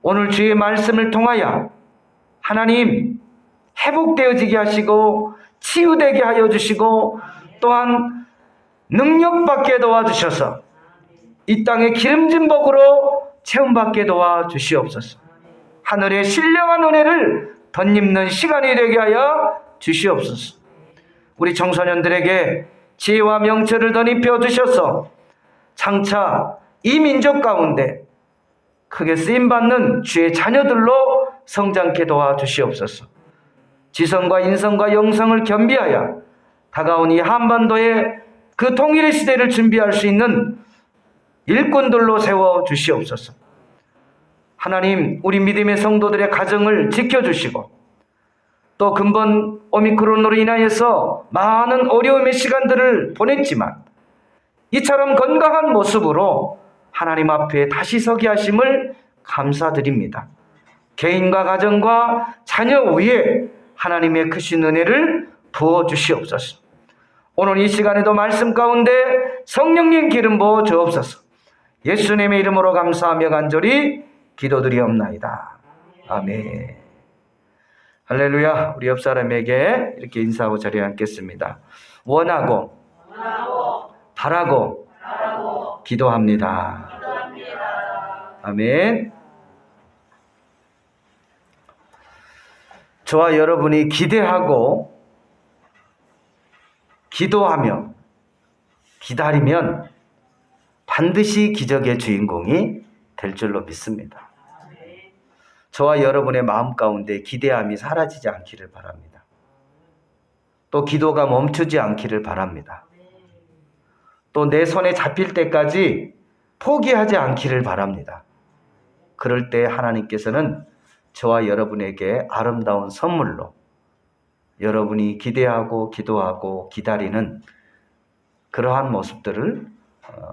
오늘 주의 말씀을 통하여 하나님 회복되어지게 하시고 치유되게 하여 주시고 또한 능력받게 도와주셔서 이 땅의 기름진 복으로 체험받게 도와주시옵소서. 하늘의 신령한 은혜를 덧입는 시간이 되게 하여 주시옵소서. 우리 청소년들에게 지혜와 명철을 덧입혀 주셔서 장차 이 민족 가운데 크게 쓰임받는 주의 자녀들로 성장케 도와주시옵소서. 지성과 인성과 영성을 겸비하여 다가온 이 한반도의 그 통일의 시대를 준비할 수 있는 일꾼들로 세워주시옵소서. 하나님, 우리 믿음의 성도들의 가정을 지켜주시고 또 근본 오미크론으로 인하여서 많은 어려움의 시간들을 보냈지만 이처럼 건강한 모습으로 하나님 앞에 다시 서게 하심을 감사드립니다. 개인과 가정과 자녀 위에 하나님의 크신 은혜를 부어주시옵소서. 오늘 이 시간에도 말씀 가운데 성령님 기름 부어 주옵소서. 예수님의 이름으로 감사하며 간절히 기도드리옵나이다. 아멘. 할렐루야. 우리 옆 사람에게 이렇게 인사하고 자리에 앉겠습니다. 원하고 바라고 기도합니다. 아멘. 저와 여러분이 기대하고 기도하며 기다리면 반드시 기적의 주인공이 될 줄로 믿습니다. 저와 여러분의 마음 가운데 기대함이 사라지지 않기를 바랍니다. 또 기도가 멈추지 않기를 바랍니다. 또 내 손에 잡힐 때까지 포기하지 않기를 바랍니다. 그럴 때 하나님께서는 저와 여러분에게 아름다운 선물로 여러분이 기대하고 기도하고 기다리는 그러한 모습들을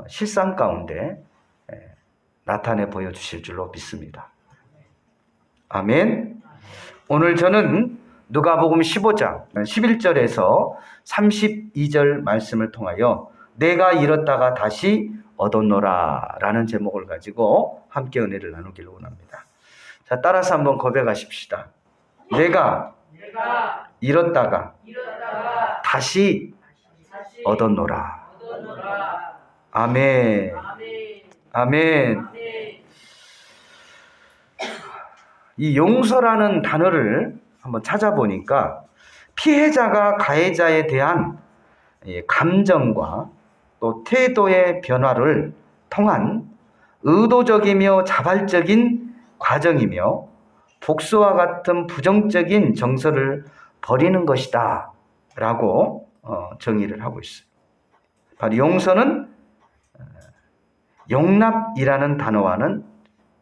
실상 가운데 나타내 보여주실 줄로 믿습니다. 아멘. 오늘 저는 누가복음 15장 11절에서 32절 말씀을 통하여 내가 잃었다가 다시 얻었노라 라는 제목을 가지고 함께 은혜를 나누기를 원합니다. 자, 따라서 한번 고백하십시다. 내가 잃었다가 다시 얻었노라. 아멘. 아멘. 이 용서라는 단어를 한번 찾아보니까 피해자가 가해자에 대한 감정과 또 태도의 변화를 통한 의도적이며 자발적인 과정이며 복수와 같은 부정적인 정서를 버리는 것이다 라고 정의를 하고 있어요. 바로 용서는 용납이라는 단어와는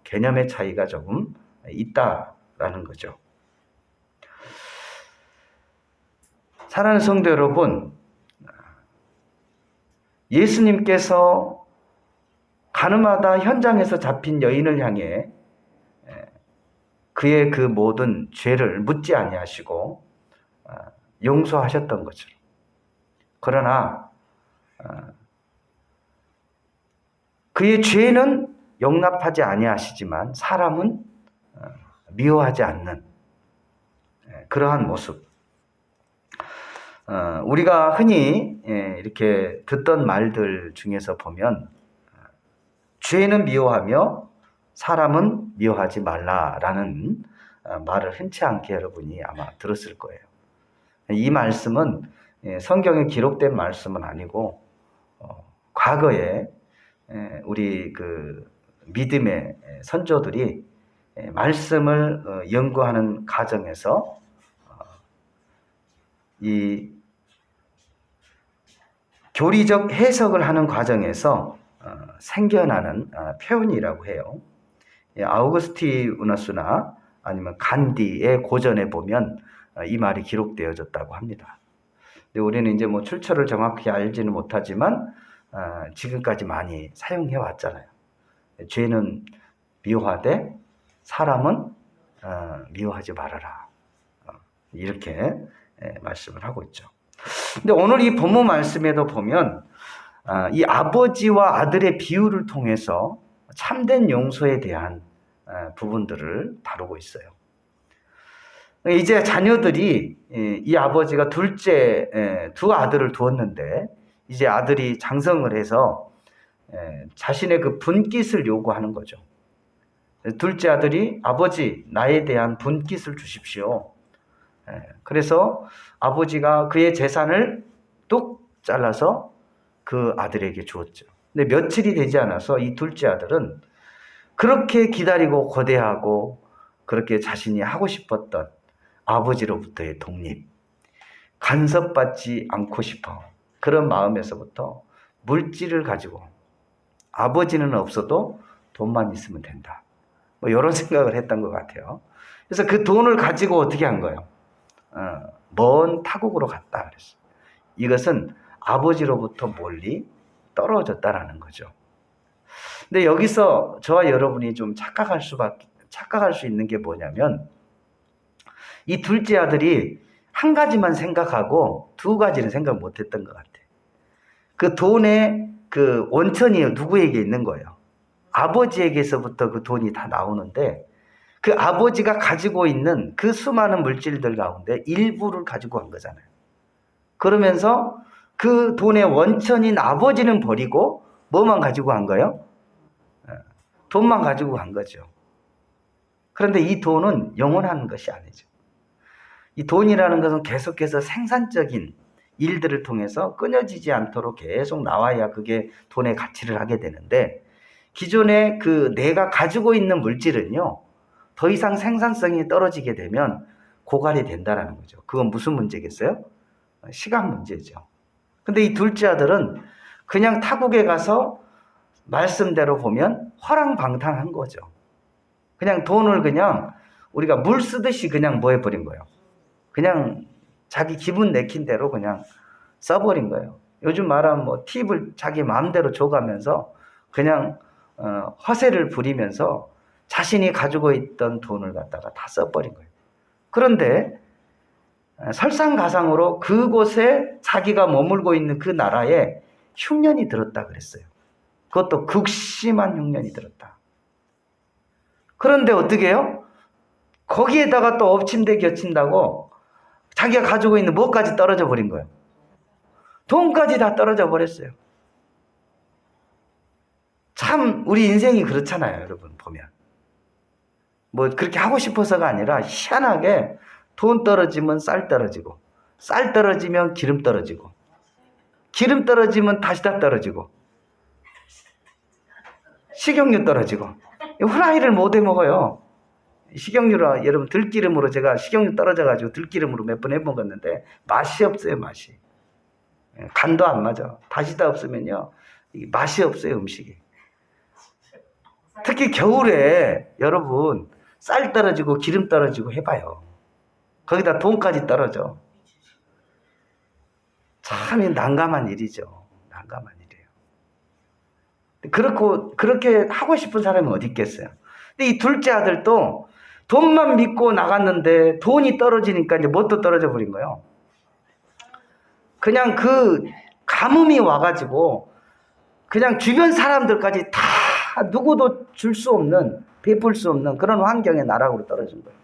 개념의 차이가 조금 있다라는 거죠. 사랑하는 성도 여러분, 예수님께서 가늠하다 현장에서 잡힌 여인을 향해 그의 그 모든 죄를 묻지 아니하시고 용서하셨던 것처럼, 그러나 그의 죄는 용납하지 아니하시지만 사람은 미워하지 않는 그러한 모습. 우리가 흔히 이렇게 듣던 말들 중에서 보면 죄는 미워하며 사람은 미워하지 말라라는 말을 흔치 않게 여러분이 아마 들었을 거예요. 이 말씀은 성경에 기록된 말씀은 아니고 과거에 우리 그 믿음의 선조들이 말씀을 연구하는 과정에서 이 교리적 해석을 하는 과정에서 생겨나는 표현이라고 해요. 아우구스티누스나 아니면 간디의 고전에 보면 이 말이 기록되어졌다고 합니다. 근데 우리는 이제 뭐 출처를 정확히 알지는 못하지만 지금까지 많이 사용해 왔잖아요. 죄는 미워하되 사람은 미워하지 말아라. 이렇게 말씀을 하고 있죠. 근데 오늘 이 본문 말씀에도 보면 이 아버지와 아들의 비유를 통해서 참된 용서에 대한 부분들을 다루고 있어요. 이제 자녀들이 이 아버지가 둘째 두 아들을 두었는데 이제 아들이 장성을 해서 자신의 그 분깃을 요구하는 거죠. 둘째 아들이 아버지 나에 대한 분깃을 주십시오. 그래서 아버지가 그의 재산을 뚝 잘라서 그 아들에게 주었죠. 근데 며칠이 되지 않아서 이 둘째 아들은 그렇게 기다리고 고대하고 그렇게 자신이 하고 싶었던 아버지로부터의 독립, 간섭받지 않고 싶어 그런 마음에서부터 물질을 가지고 아버지는 없어도 돈만 있으면 된다. 뭐 이런 생각을 했던 것 같아요. 그래서 그 돈을 가지고 어떻게 한 거예요? 먼 타국으로 갔다 그랬어요. 이것은 아버지로부터 멀리 떨어졌다라는 거죠. 근데 여기서 저와 여러분이 좀 착각할 수 있는 게 뭐냐면 이 둘째 아들이 한 가지만 생각하고 두 가지는 생각 못했던 것 같아요. 그 돈의 그 원천이 누구에게 있는 거예요? 아버지에게서부터 그 돈이 다 나오는데 그 아버지가 가지고 있는 그 수많은 물질들 가운데 일부를 가지고 간 거잖아요. 그러면서 그 돈의 원천인 아버지는 버리고 뭐만 가지고 간 거예요? 돈만 가지고 간 거죠. 그런데 이 돈은 영원한 것이 아니죠. 이 돈이라는 것은 계속해서 생산적인 일들을 통해서 끊어지지 않도록 계속 나와야 그게 돈의 가치를 하게 되는데 기존에 그 내가 가지고 있는 물질은요, 더 이상 생산성이 떨어지게 되면 고갈이 된다는 거죠. 그건 무슨 문제겠어요? 시간 문제죠. 근데 이 둘째 아들은 그냥 타국에 가서 말씀대로 보면 화랑방탕한 거죠. 그냥 돈을 그냥 우리가 물 쓰듯이 그냥 뭐 해버린 거예요. 그냥 자기 기분 내킨 대로 그냥 써버린 거예요. 요즘 말하면 뭐 팁을 자기 마음대로 줘가면서 그냥 허세를 부리면서 자신이 가지고 있던 돈을 갖다가 다 써버린 거예요. 그런데 설상가상으로 그곳에 자기가 머물고 있는 그 나라에 흉년이 들었다 그랬어요. 그것도 극심한 흉년이 들었다. 그런데 어떻게 해요? 거기에다가 또 엎침대 겹친다고 자기가 가지고 있는 뭐까지 떨어져 버린 거예요. 돈까지 다 떨어져 버렸어요. 참 우리 인생이 그렇잖아요, 여러분 보면. 뭐 그렇게 하고 싶어서가 아니라 희한하게 돈 떨어지면 쌀 떨어지고, 쌀 떨어지면 기름 떨어지고, 기름 떨어지면 다시 다 떨어지고, 식용유 떨어지고, 후라이를 못 해 먹어요. 식용유로 여러분 들기름으로 제가 식용유 떨어져가지고 들기름으로 몇 번 해먹었는데 맛이 없어요. 맛이 간도 안 맞아. 다시다 없으면요 맛이 없어요. 음식이. 특히 겨울에 여러분 쌀 떨어지고 기름 떨어지고 해봐요. 거기다 돈까지 떨어져. 참 난감한 일이죠. 난감한 일이에요. 그렇게 하고 싶은 사람이 어디 있겠어요. 근데 이 둘째 아들도 돈만 믿고 나갔는데 돈이 떨어지니까 이제 뭣도 떨어져 버린 거예요. 그냥 그 가뭄이 와가지고 그냥 주변 사람들까지 다 누구도 줄 수 없는, 베풀 수 없는 그런 환경의 나락으로 떨어진 거예요.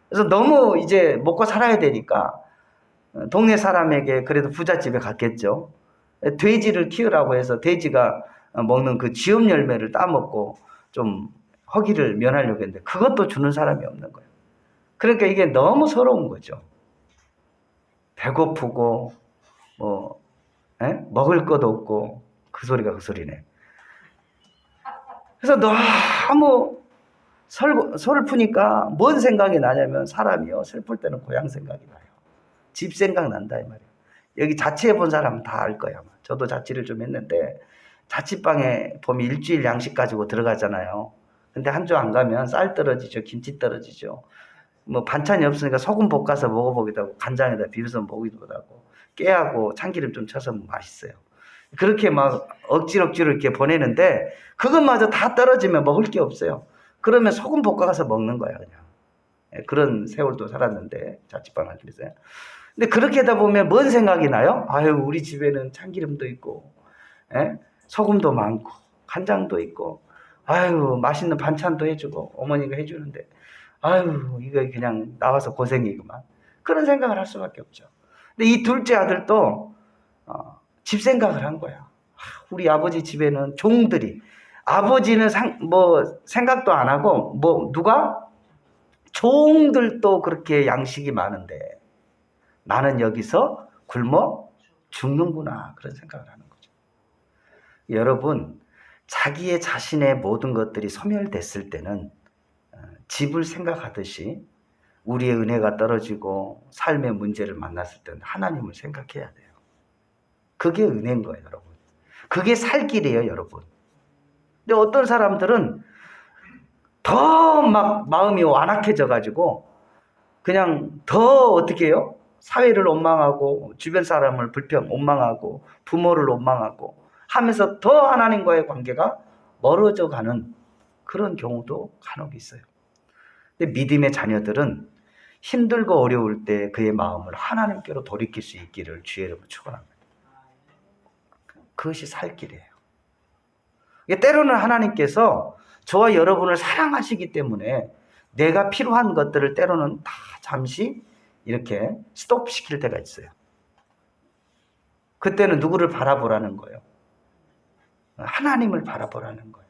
그래서 너무 이제 먹고 살아야 되니까 동네 사람에게 그래도 부잣집에 갔겠죠. 돼지를 키우라고 해서 돼지가 먹는 그 쥐엄 열매를 따먹고 좀 허기를 면하려고 했는데 그것도 주는 사람이 없는 거예요. 그러니까 이게 너무 서러운 거죠. 배고프고 먹을 것도 없고 그 소리가 그 소리네. 그래서 너무 슬프니까 뭔 생각이 나냐면 사람이요 슬플 때는 고향 생각이 나요. 집 생각 난다 이 말이에요. 여기 자취해 본 사람은 다 알 거야. 저도 자취를 좀 했는데 자취방에 보면 일주일 양식 가지고 들어가잖아요. 근데 한 주 안 가면 쌀 떨어지죠. 김치 떨어지죠. 뭐 반찬이 없으니까 소금 볶아서 먹어보기도 하고 간장에다 비벼서 먹기도 하고 깨하고 참기름 좀 쳐서 맛있어요. 그렇게 막 억지로 이렇게 보내는데 그것마저 다 떨어지면 먹을 게 없어요. 그러면 소금 볶아서 먹는 거야 그냥. 그런 세월도 살았는데 자취방 하면서. 근데 그렇게 하다 보면 뭔 생각이 나요? 아유 우리 집에는 참기름도 있고 소금도 많고 간장도 있고 아유, 맛있는 반찬도 해주고, 어머니가 해주는데, 아유, 이거 그냥 나와서 고생이구만. 그런 생각을 할 수밖에 없죠. 근데 이 둘째 아들도, 집 생각을 한 거야. 우리 아버지 집에는 종들이, 아버지는 생각도 안 하고, 누가? 종들도 그렇게 양식이 많은데, 나는 여기서 굶어 죽는구나. 그런 생각을 하는 거죠. 여러분, 자기의 자신의 모든 것들이 소멸됐을 때는 집을 생각하듯이 우리의 은혜가 떨어지고 삶의 문제를 만났을 때는 하나님을 생각해야 돼요. 그게 은혜인 거예요, 여러분. 그게 살 길이에요, 여러분. 근데 어떤 사람들은 더 막 마음이 완악해져가지고 그냥 더 어떻게 해요? 사회를 원망하고 주변 사람을 원망하고 부모를 원망하고 하면서 더 하나님과의 관계가 멀어져 가는 그런 경우도 간혹 있어요. 근데 믿음의 자녀들은 힘들고 어려울 때 그의 마음을 하나님께로 돌이킬 수 있기를 주의 이름으로 축원합니다. 그것이 살 길이에요. 때로는 하나님께서 저와 여러분을 사랑하시기 때문에 내가 필요한 것들을 때로는 다 잠시 이렇게 스톱시킬 때가 있어요. 그때는 누구를 바라보라는 거예요? 하나님을 바라보라는 거예요.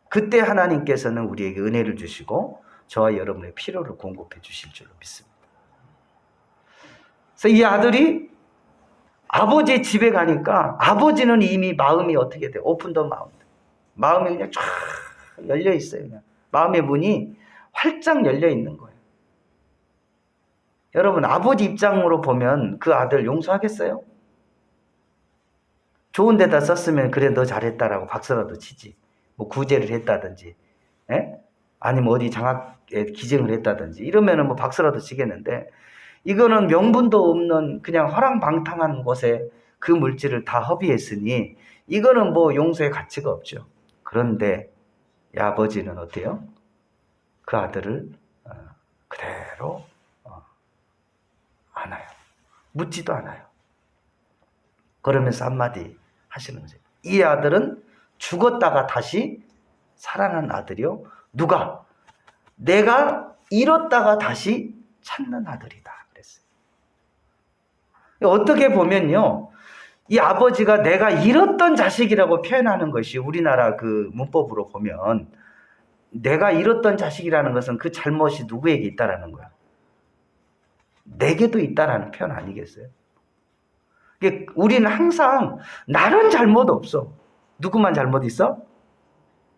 그때 하나님께서는 우리에게 은혜를 주시고 저와 여러분의 필요를 공급해 주실 줄로 믿습니다. 그래서 이 아들이 아버지의 집에 가니까 아버지는 이미 마음이 어떻게 돼요? 오픈 더 마음. 마음이 그냥 쫙 열려 있어요. 그냥. 마음의 문이 활짝 열려 있는 거예요. 여러분, 아버지 입장으로 보면 그 아들 용서하겠어요? 좋은 데다 썼으면 그래 너 잘했다라고 박수라도 치지. 뭐 구제를 했다든지, 아니면 어디 장학에 기증을 했다든지 이러면은 뭐 박수라도 치겠는데, 이거는 명분도 없는 그냥 허랑방탕한 곳에 그 물질을 다 허비했으니 이거는 뭐 용서의 가치가 없죠. 그런데 이 아버지는 어때요? 그 아들을 그대로 안아요. 묻지도 않아요. 그러면서 한마디 하시는 거죠. 이 아들은 죽었다가 다시 살아난 아들이요. 누가? 내가 잃었다가 다시 찾는 아들이다. 그랬어요. 어떻게 보면요, 이 아버지가 내가 잃었던 자식이라고 표현하는 것이 우리나라 그 문법으로 보면 내가 잃었던 자식이라는 것은 그 잘못이 누구에게 있다라는 거야? 내게도 있다라는 표현 아니겠어요? 우리는 항상 나는 잘못 없어. 누구만 잘못 있어?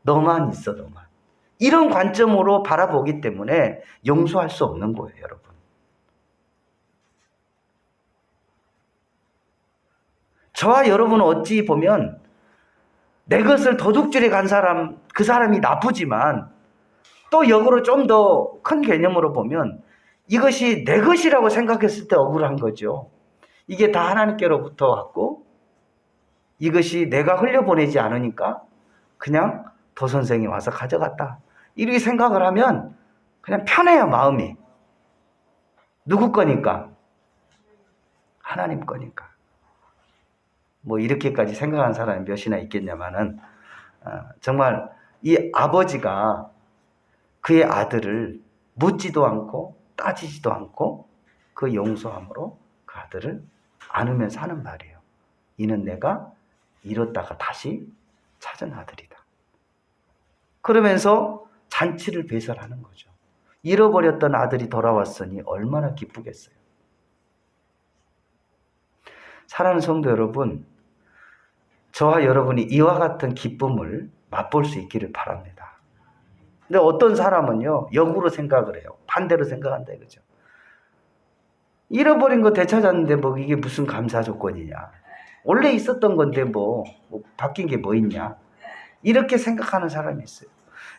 너만 있어, 너만. 이런 관점으로 바라보기 때문에 용서할 수 없는 거예요, 여러분. 저와 여러분은 어찌 보면 내 것을 도둑질해 간 사람, 그 사람이 나쁘지만 또 역으로 좀 더 큰 개념으로 보면 이것이 내 것이라고 생각했을 때 억울한 거죠. 이게 다 하나님께로부터 왔고 이것이 내가 흘려보내지 않으니까 그냥 도선생이 와서 가져갔다. 이렇게 생각을 하면 그냥 편해요, 마음이. 누구 거니까? 하나님 거니까. 뭐 이렇게까지 생각하는 사람이 몇이나 있겠냐마는 정말 이 아버지가 그의 아들을 묻지도 않고 따지지도 않고 그 용서함으로 그 아들을 안으면서 하는 말이에요. 이는 내가 잃었다가 다시 찾은 아들이다. 그러면서 잔치를 배설하는 거죠. 잃어버렸던 아들이 돌아왔으니 얼마나 기쁘겠어요. 사랑하는 성도 여러분, 저와 여러분이 이와 같은 기쁨을 맛볼 수 있기를 바랍니다. 근데 어떤 사람은요, 역으로 생각을 해요. 반대로 생각한다 이거죠. 잃어버린 거 되찾았는데 뭐 이게 무슨 감사 조건이냐. 원래 있었던 건데 뭐 바뀐 게 뭐 있냐. 이렇게 생각하는 사람이 있어요.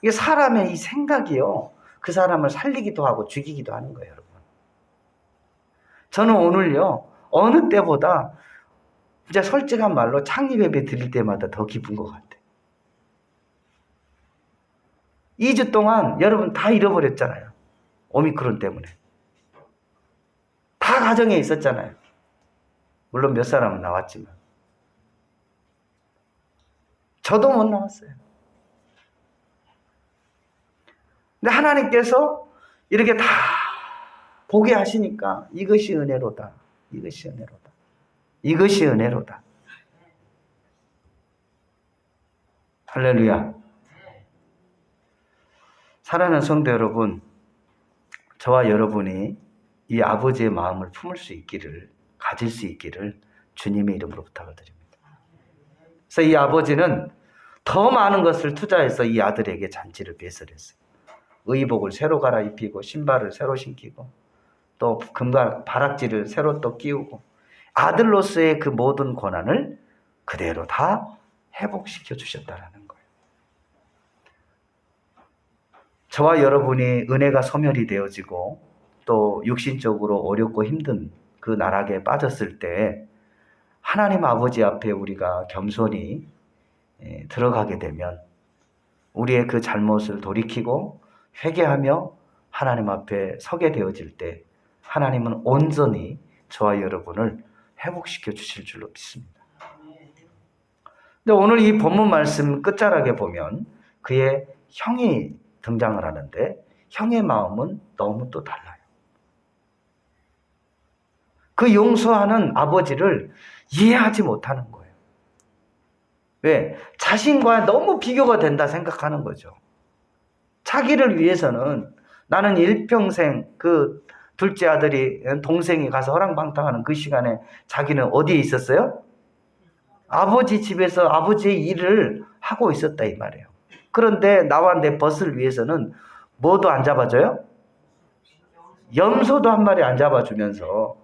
이게 사람의 이 생각이요, 그 사람을 살리기도 하고 죽이기도 하는 거예요, 여러분. 저는 오늘요, 어느 때보다 진짜 솔직한 말로 창립 예배 드릴 때마다 더 기쁜 것 같아요. 2주 동안 여러분 다 잃어버렸잖아요. 오미크론 때문에. 다 가정에 있었잖아요. 물론 몇 사람은 나왔지만. 저도 못 나왔어요. 근데 하나님께서 이렇게 다 보게 하시니까 이것이 은혜로다. 이것이 은혜로다. 이것이 은혜로다. 할렐루야. 사랑하는 성도 여러분, 저와 여러분이 이 아버지의 마음을 품을 수 있기를, 가질 수 있기를 주님의 이름으로 부탁을 드립니다. 그래서 이 아버지는 더 많은 것을 투자해서 이 아들에게 잔치를 배설했어요. 의복을 새로 갈아입히고 신발을 새로 신기고 또 금발 바락지를 새로 또 끼우고 아들로서의 그 모든 권한을 그대로 다 회복시켜 주셨다라는 거예요. 저와 여러분이 은혜가 소멸이 되어지고 또 육신적으로 어렵고 힘든 그 나락에 빠졌을 때 하나님 아버지 앞에 우리가 겸손히 들어가게 되면 우리의 그 잘못을 돌이키고 회개하며 하나님 앞에 서게 되어질 때 하나님은 온전히 저와 여러분을 회복시켜 주실 줄로 믿습니다. 근데 오늘 이 본문 말씀 끝자락에 보면 그의 형이 등장을 하는데 형의 마음은 너무 또 달라요. 그 용서하는 아버지를 이해하지 못하는 거예요. 왜? 자신과 너무 비교가 된다 생각하는 거죠. 자기를 위해서는 나는 일평생 그 둘째 아들이 동생이 가서 허랑방탕하는 그 시간에 자기는 어디에 있었어요? 아버지 집에서 아버지의 일을 하고 있었다 이 말이에요. 그런데 나와 내 벗을 위해서는 뭐도 안 잡아줘요? 염소도 한 마리 안 잡아주면서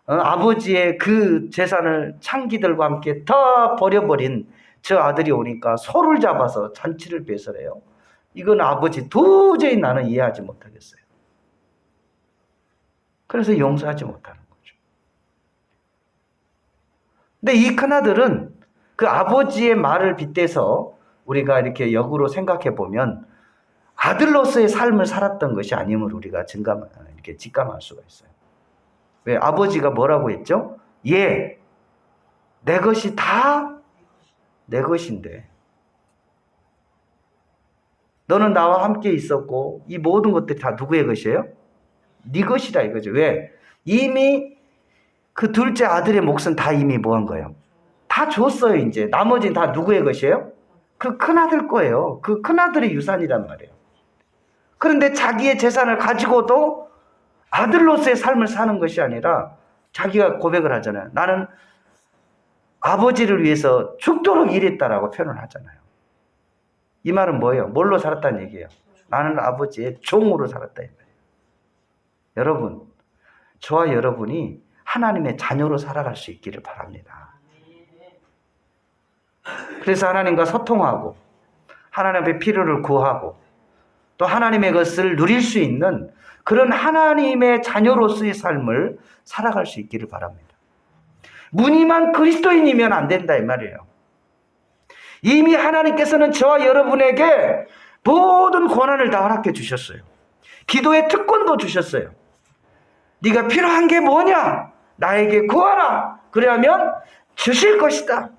아버지의 그 재산을 창기들과 함께 다 버려버린 저 아들이 오니까 소를 잡아서 잔치를 배설해요. 이건 아버지 도저히 나는 이해하지 못하겠어요. 그래서 용서하지 못하는 거죠. 근데 이 큰아들은 그 아버지의 말을 빗대서 우리가 이렇게 역으로 생각해 보면 아들로서의 삶을 살았던 것이 아님을 우리가 이렇게 직감할 수가 있어요. 왜? 아버지가 뭐라고 했죠? 예, 내 것이 다 내 것인데 너는 나와 함께 있었고 이 모든 것들이 다 누구의 것이에요? 네 것이다 이거죠. 왜? 이미 그 둘째 아들의 몫은 다 이미 뭐 한 거예요? 다 줬어요. 이제 나머지는 다 누구의 것이에요? 그 큰아들 거예요. 그 큰아들의 유산이란 말이에요. 그런데 자기의 재산을 가지고도 아들로서의 삶을 사는 것이 아니라 자기가 고백을 하잖아요. 나는 아버지를 위해서 죽도록 일했다라고 표현을 하잖아요. 이 말은 뭐예요? 뭘로 살았다는 얘기예요? 나는 아버지의 종으로 살았다 이 말이에요. 여러분, 저와 여러분이 하나님의 자녀로 살아갈 수 있기를 바랍니다. 그래서 하나님과 소통하고 하나님 앞에 필요를 구하고 또 하나님의 것을 누릴 수 있는 그런 하나님의 자녀로서의 삶을 살아갈 수 있기를 바랍니다. 무늬만 그리스도인이면 안 된다 이 말이에요. 이미 하나님께서는 저와 여러분에게 모든 권한을 다 허락해 주셨어요. 기도의 특권도 주셨어요. 네가 필요한 게 뭐냐? 나에게 구하라. 그래야면 주실 것이다.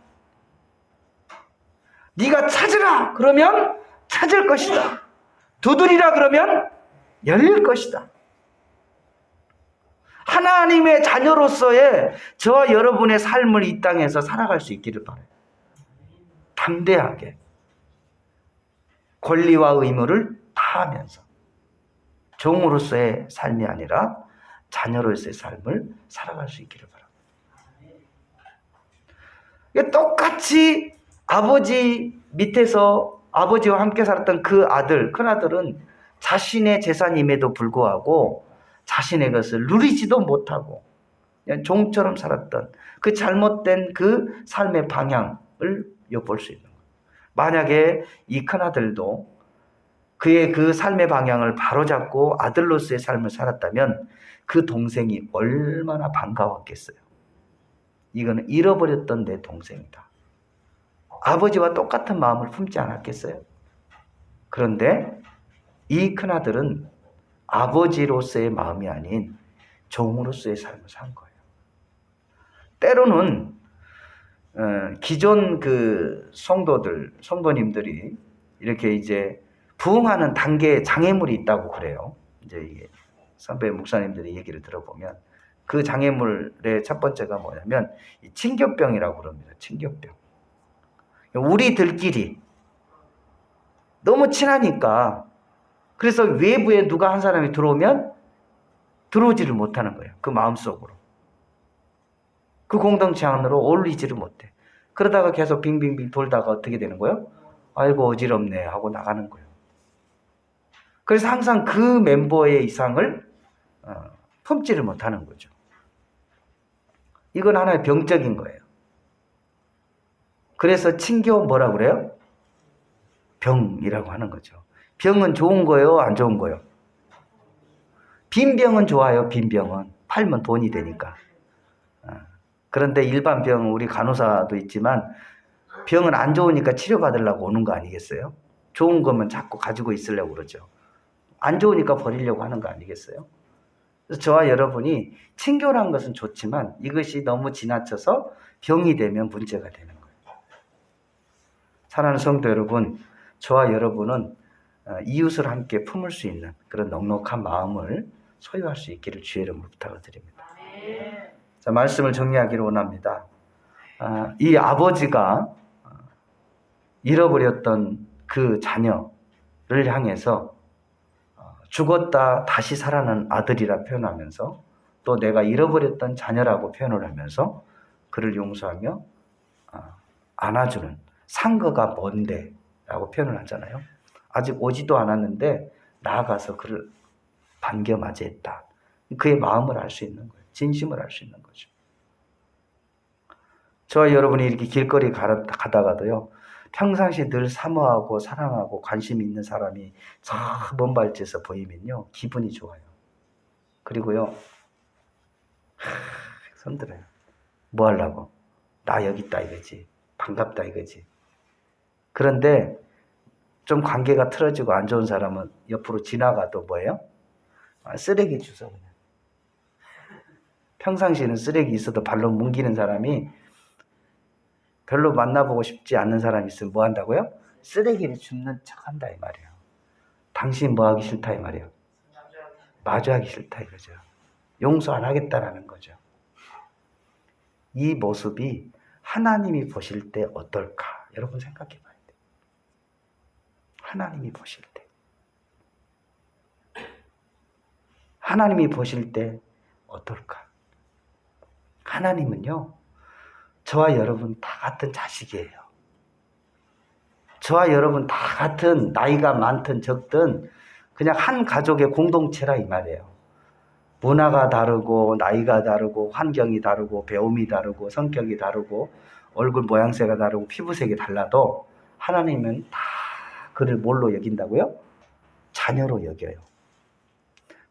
네가 찾으라. 그러면 찾을 것이다. 두드리라 그러면 열릴 것이다. 하나님의 자녀로서의 저와 여러분의 삶을 이 땅에서 살아갈 수 있기를 바라요. 담대하게 권리와 의무를 다하면서 종으로서의 삶이 아니라 자녀로서의 삶을 살아갈 수 있기를 바랍니다. 똑같이 아버지 밑에서 아버지와 함께 살았던 그 아들, 큰아들은 자신의 재산임에도 불구하고 자신의 것을 누리지도 못하고 그냥 종처럼 살았던 그 잘못된 그 삶의 방향을 엿볼 수 있는 거예요. 만약에 이 큰아들도 그의 그 삶의 방향을 바로잡고 아들로서의 삶을 살았다면 그 동생이 얼마나 반가웠겠어요. 이거는 잃어버렸던 내 동생이다. 아버지와 똑같은 마음을 품지 않았겠어요? 그런데 이 큰아들은 아버지로서의 마음이 아닌 종으로서의 삶을 산 거예요. 때로는 기존 그 성도님들이 이렇게 이제 부흥하는 단계에 장애물이 있다고 그래요. 이제 이게 선배 목사님들이 얘기를 들어보면 그 장애물의 첫 번째가 뭐냐면 친교병이라고 그럽니다. 친교병. 우리들끼리 너무 친하니까 그래서 외부에 누가 한 사람이 들어오면 들어오지를 못하는 거예요. 그 마음속으로. 그 공동체 안으로 어울리지를 못해. 그러다가 계속 빙빙빙 돌다가 어떻게 되는 거예요? 아이고 어지럽네 하고 나가는 거예요. 그래서 항상 그 멤버의 이상을 품지를 못하는 거죠. 이건 하나의 병적인 거예요. 그래서 친교 뭐라고 그래요? 병이라고 하는 거죠. 병은 좋은 거예요? 안 좋은 거예요? 빈병은 좋아요. 빈병은 팔면 돈이 되니까. 그런데 일반 병 우리 간호사도 있지만 병은 안 좋으니까 치료받으려고 오는 거 아니겠어요? 좋은 거면 자꾸 가지고 있으려고 그러죠. 안 좋으니까 버리려고 하는 거 아니겠어요? 그래서 저와 여러분이 친교라는 것은 좋지만 이것이 너무 지나쳐서 병이 되면 문제가 되는 거예요. 사랑하는 성도 여러분, 저와 여러분은 이웃을 함께 품을 수 있는 그런 넉넉한 마음을 소유할 수 있기를 주의 이름으로 부탁을 드립니다. 자, 말씀을 정리하기를 원합니다. 이 아버지가 잃어버렸던 그 자녀를 향해서 죽었다 다시 살아난 아들이라 표현하면서 또 내가 잃어버렸던 자녀라고 표현을 하면서 그를 용서하며 안아주는 상거가 뭔데 라고 표현을 하잖아요. 아직 오지도 않았는데 나아가서 그를 반겨 맞이했다. 그의 마음을 알 수 있는 거예요. 진심을 알 수 있는 거죠. 저와 여러분이 이렇게 길거리 가다가도요. 평상시에 늘 사모하고 사랑하고 관심 있는 사람이 저 먼 발치에서 보이면요. 기분이 좋아요. 그리고요. 손들어요. 뭐 하려고? 나 여기 있다 이거지. 반갑다 이거지. 그런데 좀 관계가 틀어지고 안 좋은 사람은 옆으로 지나가도 뭐예요? 쓰레기 주워 그냥. 평상시에는 쓰레기 있어도 발로 뭉기는 사람이 별로 만나보고 싶지 않는 사람이 있으면 뭐 한다고요? 쓰레기를 줍는 척 한다 이 말이에요. 당신 뭐 하기 싫다 이 말이에요. 마주하기 싫다 이거죠. 용서 안 하겠다라는 거죠. 이 모습이 하나님이 보실 때 어떨까? 여러분 생각해 봐야 돼요. 하나님이 보실 때. 하나님이 보실 때 어떨까? 하나님은요. 저와 여러분 다 같은 자식이에요. 저와 여러분 다 같은 나이가 많든 적든 그냥 한 가족의 공동체라 이 말이에요. 문화가 다르고 나이가 다르고 환경이 다르고 배움이 다르고 성격이 다르고 얼굴 모양새가 다르고 피부색이 달라도 하나님은 다 그를 뭘로 여긴다고요? 자녀로 여겨요.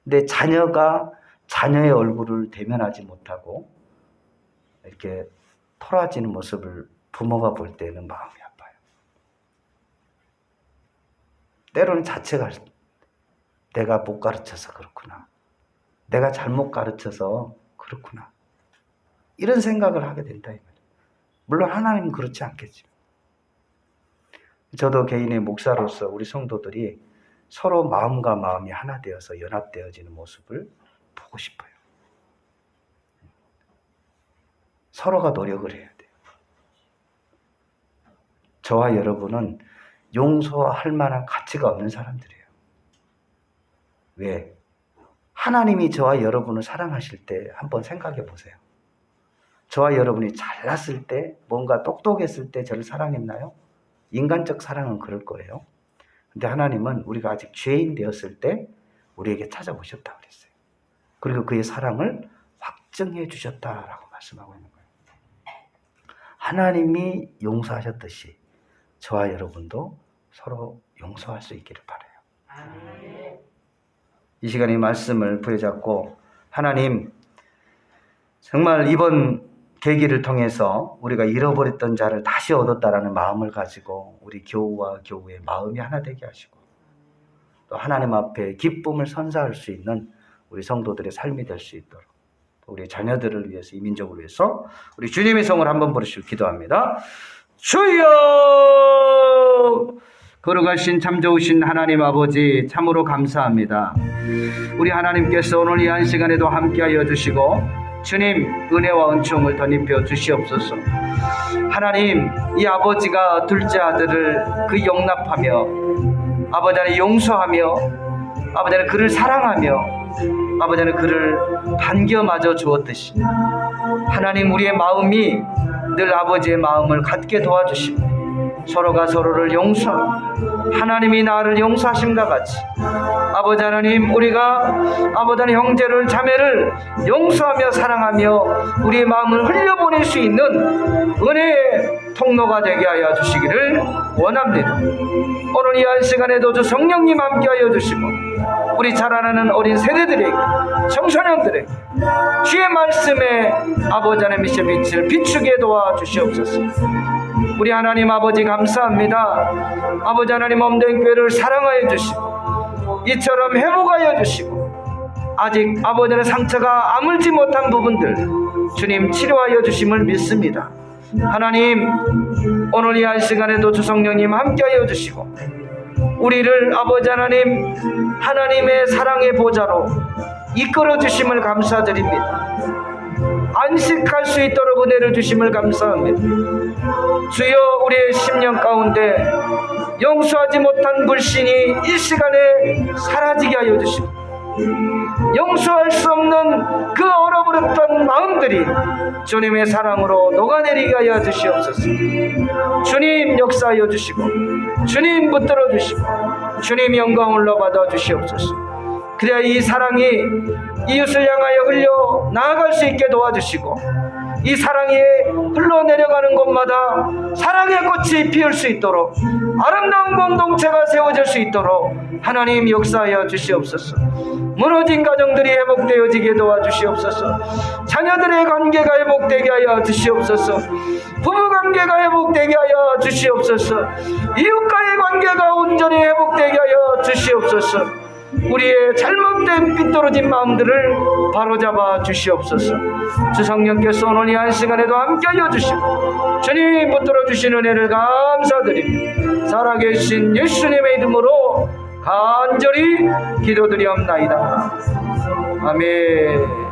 근데 자녀가 자녀의 얼굴을 대면하지 못하고 이렇게 토라지는 모습을 부모가 볼 때는 마음이 아파요. 때로는 자책할 내가 못 가르쳐서 그렇구나. 내가 잘못 가르쳐서 그렇구나. 이런 생각을 하게 된다. 물론 하나님은 그렇지 않겠지만. 저도 개인의 목사로서 우리 성도들이 서로 마음과 마음이 하나 되어서 연합되어지는 모습을 보고 싶어요. 서로가 노력을 해야 돼요. 저와 여러분은 용서할 만한 가치가 없는 사람들이에요. 왜? 하나님이 저와 여러분을 사랑하실 때 한번 생각해 보세요. 저와 여러분이 잘났을 때, 뭔가 똑똑했을 때 저를 사랑했나요? 인간적 사랑은 그럴 거예요. 근데 하나님은 우리가 아직 죄인 되었을 때 우리에게 찾아오셨다고 그랬어요. 그리고 그의 사랑을 확증해 주셨다라고 말씀하고 있는 거예요. 하나님이 용서하셨듯이 저와 여러분도 서로 용서할 수 있기를 바라요. 아멘. 이 시간에 말씀을 부여잡고 하나님 정말 이번 계기를 통해서 우리가 잃어버렸던 자를 다시 얻었다라는 마음을 가지고 우리 교우와 교우의 마음이 하나 되게 하시고 또 하나님 앞에 기쁨을 선사할 수 있는 우리 성도들의 삶이 될 수 있도록 우리 자녀들을 위해서, 이 민족을 위해서 우리 주님의 성을 한번 부르시고 기도합니다. 주여! 걸어가신 참 좋으신 하나님 아버지, 참으로 감사합니다. 우리 하나님께서 오늘 이 한 시간에도 함께하여 주시고 주님 은혜와 은총을 덧입혀 주시옵소서. 하나님, 이 아버지가 둘째 아들을 그 용납하며 아버지 안에 용서하며 아버지 안에 그를 사랑하며 아버지 안에 그를 반겨마저 주었듯이 하나님, 우리의 마음이 늘 아버지의 마음을 갖게 도와주시고 서로가 서로를 용서하고 하나님이 나를 용서하심과 같이 아버지 하나님, 우리가 아버지 하나님 형제를 자매를 용서하며 사랑하며 우리의 마음을 흘려보낼 수 있는 은혜의 통로가 되게 하여 주시기를 원합니다. 오늘 이 한 시간에도 주 성령님 함께 하여 주시고 우리 자라나는 어린 세대들에게, 청소년들에게 주의 말씀에 아버지 하나님의 빛을 비추게 도와주시옵소서. 우리 하나님 아버지 감사합니다. 아버지 하나님 몸된 교회를 사랑하여 주시고 이처럼 회복하여 주시고 아직 아버지 하나님 상처가 아물지 못한 부분들 주님 치료하여 주심을 믿습니다. 하나님, 오늘 이 한 시간에도 주 성령님 함께하여 주시고 우리를 아버지 하나님 하나님의 사랑의 보좌로 이끌어 주심을 감사드립니다. 안식할 수 있도록 은혜를 주심을 감사합니다. 주여, 우리의 심령 가운데 용서하지 못한 불신이 이 시간에 사라지게 하여 주시고 용서할 수 없는 그 얼어버렸던 마음들이 주님의 사랑으로 녹아내리게 하여 주시옵소서. 주님 역사하여 주시고 주님 붙들어 주시고 주님 영광을 받아 주시옵소서. 그래야 이 사랑이 이웃을 향하여 흘려 나아갈 수 있게 도와주시고 이 사랑이 흘러내려가는 곳마다 사랑의 꽃이 피울 수 있도록 아름다운 공동체가 세워질 수 있도록 하나님 역사하여 주시옵소서. 무너진 가정들이 회복되어지게 도와주시옵소서. 자녀들의 관계가 회복되게 하여 주시옵소서. 부부관계가 회복되게 하여 주시옵소서. 이웃과의 관계가 온전히 회복되게 하여 주시옵소서. 우리의 잘못된 삐뚤어진 마음들을 바로잡아 주시옵소서. 주 성령께서 오늘 이 한 시간에도 함께하여 주시고 주님 붙들어 주신 은혜를 감사드립니다. 살아계신 예수님의 이름으로 간절히 기도드리옵나이다. 아멘.